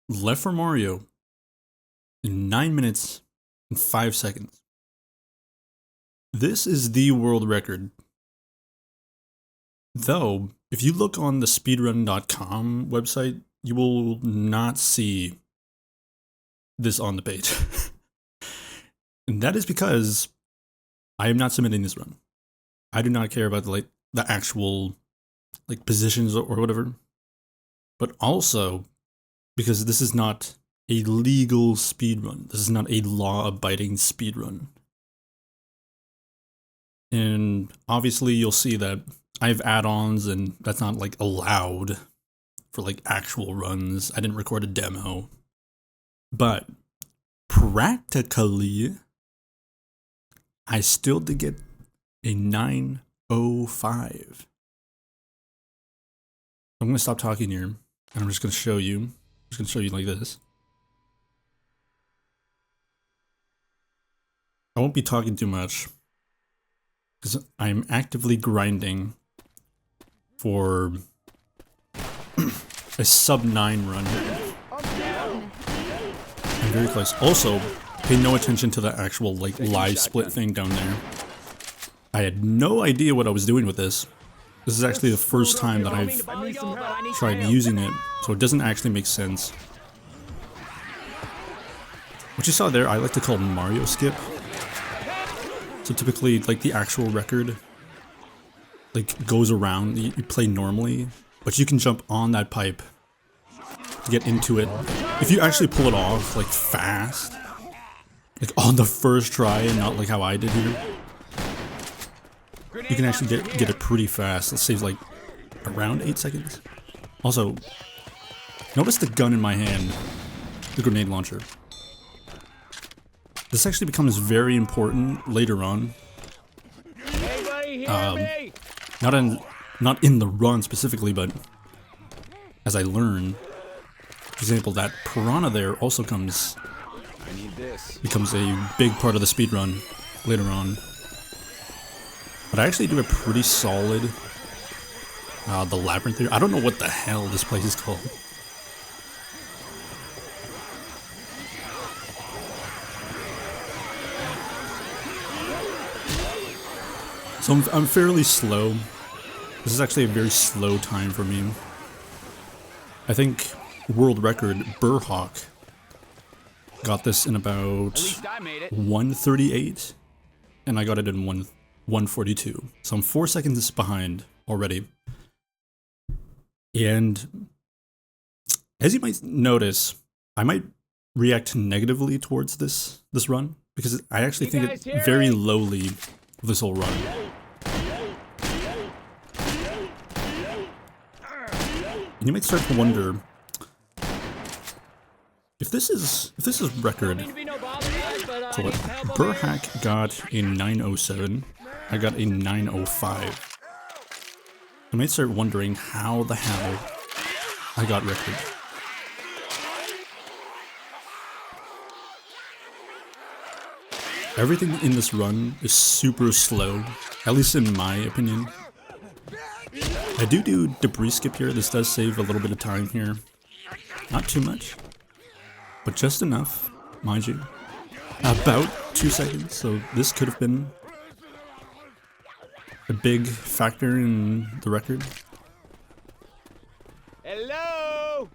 left for Mario in 9 minutes and 5 seconds. This is the world record. Though, if you look on the speedrun.com website, you will not see this on the page. And that is because I am not submitting this run. I do not care about the actual positions or whatever. But also because this is not a legal speedrun. This is not a law-abiding speedrun. And obviously you'll see that I have add-ons and that's not allowed for actual runs. I didn't record a demo. But practically I still did get a 905. I'm gonna stop talking here and I'm just gonna show you. I'm just gonna show you like this. I won't be talking too much because I'm actively grinding for a sub 9 run. I'm very close. Also, pay no attention to the actual live split thing down there. I had no idea what I was doing with this. This is actually the first time that I've tried using it, so it doesn't actually make sense. What you saw there, I like to call Mario skip. So typically, the actual record, goes around, you play normally, but you can jump on that pipe to get into it. If you actually pull it off, fast, on the first try and not how I did here, you can actually get it pretty fast. It saves around 8 seconds. Also, notice the gun in my hand, the grenade launcher. This actually becomes very important later on. Not in the run specifically, but as I learn. For example, that piranha there also becomes a big part of the speedrun later on. But I actually do a pretty solid the labyrinth here. I don't know what the hell this place is called. So I'm fairly slow. This is actually a very slow time for me. I think world record Burhawk got this in about 138, and I got it in 142. So I'm 4 seconds behind already. And as you might notice, I might react negatively towards this run because I actually think it very lowly this whole run. And you might start to wonder if this is record. So what Burhack got a 907, I got a 905. I might start wondering how the hell I got record. Everything in this run is super slow, at least in my opinion. I do debris skip here. This does save a little bit of time here. Not too much, but just enough, mind you. About 2 seconds, so this could have been a big factor in the record. Hello.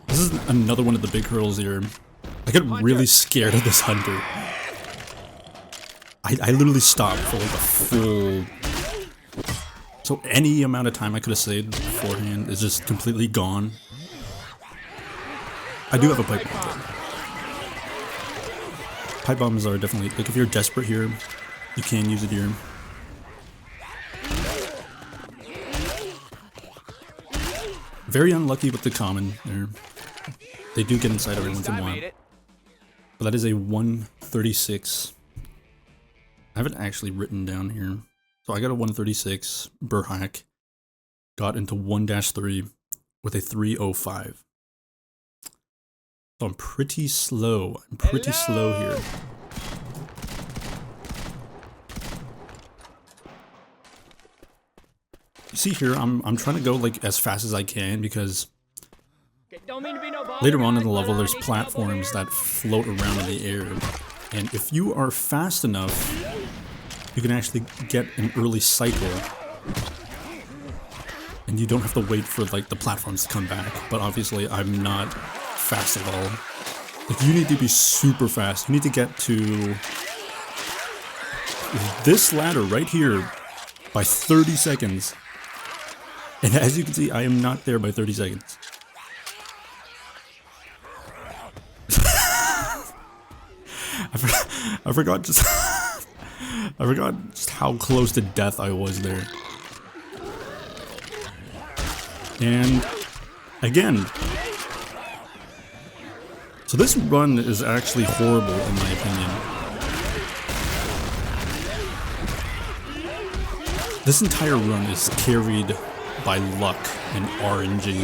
This is another one of the big hurdles here. I get really scared of this hunter. I literally stopped for a full... So any amount of time I could have saved beforehand is just completely gone. I do have a pipe bomb though. Pipe bombs are definitely, if you're desperate here, you can use it here. Very unlucky with the common there. They do get inside every once in a while. But that is a 136. I have it actually written down here. So I got a 136 Burhack. Got into 1-3 with a 305. So I'm pretty slow. I'm pretty slow here. You see here, I'm trying to go as fast as I can because Don't mean to be no bother, Later on in guys, the level, but, there's need some help over platforms here. that float around in the air. And if you are fast enough, you can actually get an early cycle. And you don't have to wait for like the platforms to come back. But obviously, I'm not fast at all. Like, you need to be super fast. You need to get to this ladder right here by 30 seconds. And as you can see, I am not there by 30 seconds. I forgot just I forgot just how close to death I was there. And again, so this run is actually horrible in my opinion. This entire run is carried by luck and RNG,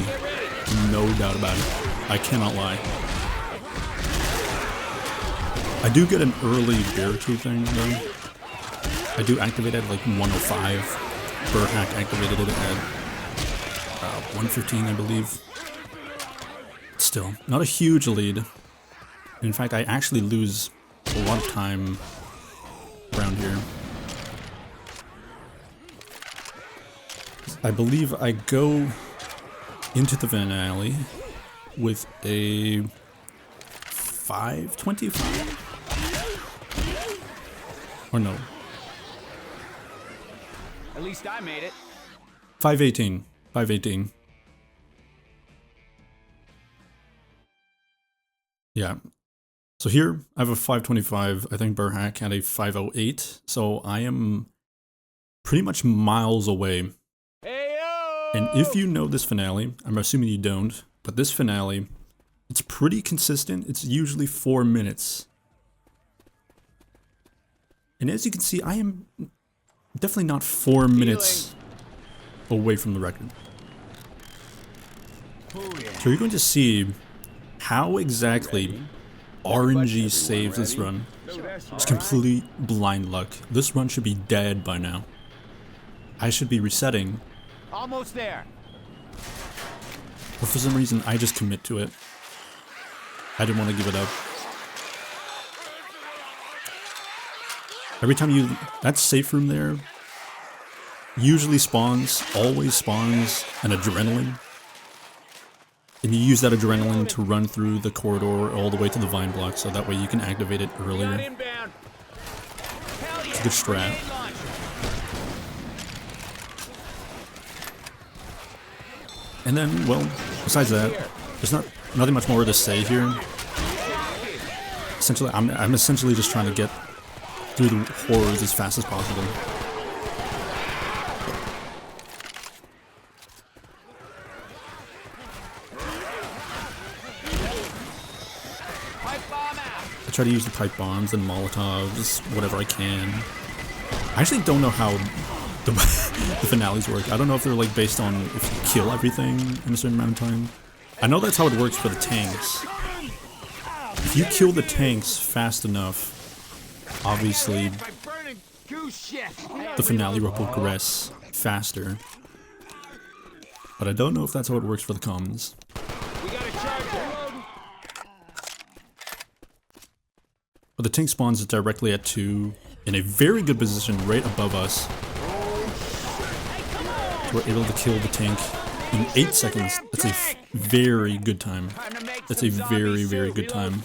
no doubt about it. I cannot lie. I do get an early barricade thing though. I do activate it at like 105. Burhack activated it at 115, I believe. Still, not a huge lead. In fact, I actually lose a lot of time around here. I believe I go into the finale with a 525? Or no. At least I made it. 518. 518. Yeah. So here I have a 525. I think Burhack had a 508. So I am pretty much miles away. Hey-o! And if you know this finale, I'm assuming you don't, but this finale, it's pretty consistent. It's usually 4 minutes. And as you can see, I am definitely not 4 minutes away from the record. So you're going to see how exactly RNG saves this run. It's completely blind luck. This run should be dead by now. I should be resetting. Almost there. But for some reason, I just commit to it. I didn't want to give it up. Every time that safe room there usually spawns, always spawns an adrenaline. And you use that adrenaline to run through the corridor all the way to the vine block, so that way you can activate it earlier. It's a good strat. And then, well, besides that, there's nothing much more to say here. Essentially, I'm essentially just trying to get through the horrors as fast as possible. I try to use the pipe bombs and Molotovs, whatever I can. I actually don't know how the finales work. I don't know if they're like based on if you kill everything in a certain amount of time. I know that's how it works for the tanks. If you kill the tanks fast enough, obviously the finale will progress faster. But I don't know if that's how it works for the comms. But the tank spawns directly at 2 in a very good position right above us. We're able to kill the tank in 8 seconds. That's a very good time. That's a very, very good time.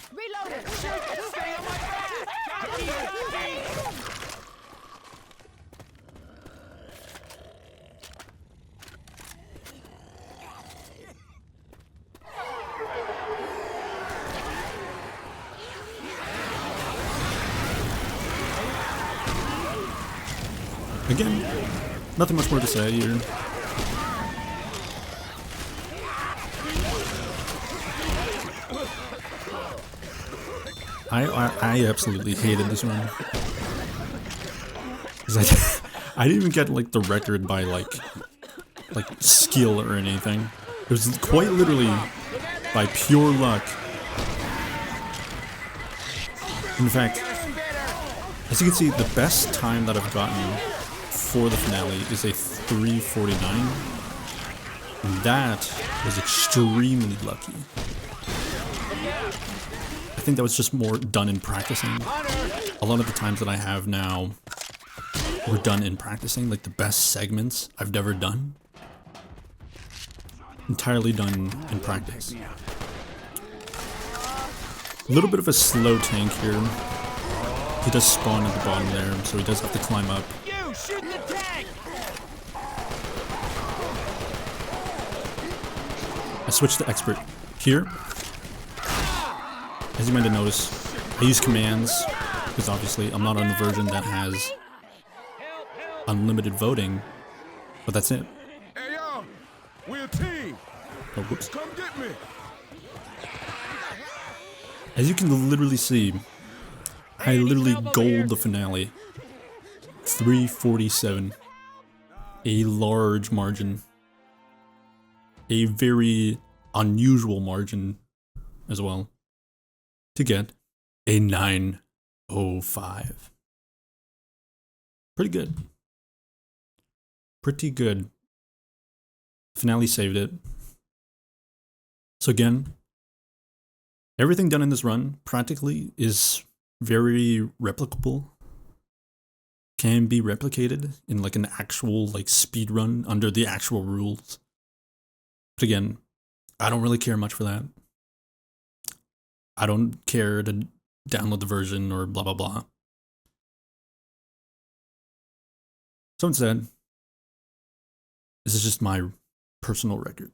Again, nothing much more to say here. I absolutely hated this one. I didn't even get like the record by like skill or anything. It was quite literally by pure luck. In fact, as you can see, the best time that I've gotten for the finale is a 3:49. And that was extremely lucky. I think that was just more done in practicing. A lot of the times that I have now were done in practicing, like the best segments I've ever done. Entirely done in practice. A little bit of a slow tank here. He does spawn at the bottom there, so he does have to climb up. You shoot the tank. I switched to expert here. As you might have noticed, I use commands because obviously I'm not on the version that has unlimited voting, but that's it. Hey yo, we're a team. Oh, whoops. Come get me. As you can literally see, I literally gold the finale. 347. A large margin. A very unusual margin as well. To get a 905. Pretty good. Pretty good. Finale saved it. So again, everything done in this run practically is very replicable. Can be replicated in like an actual like speed run under the actual rules. But again, I don't really care much for that. I don't care to download the version or blah blah blah. So instead, this is just my personal record.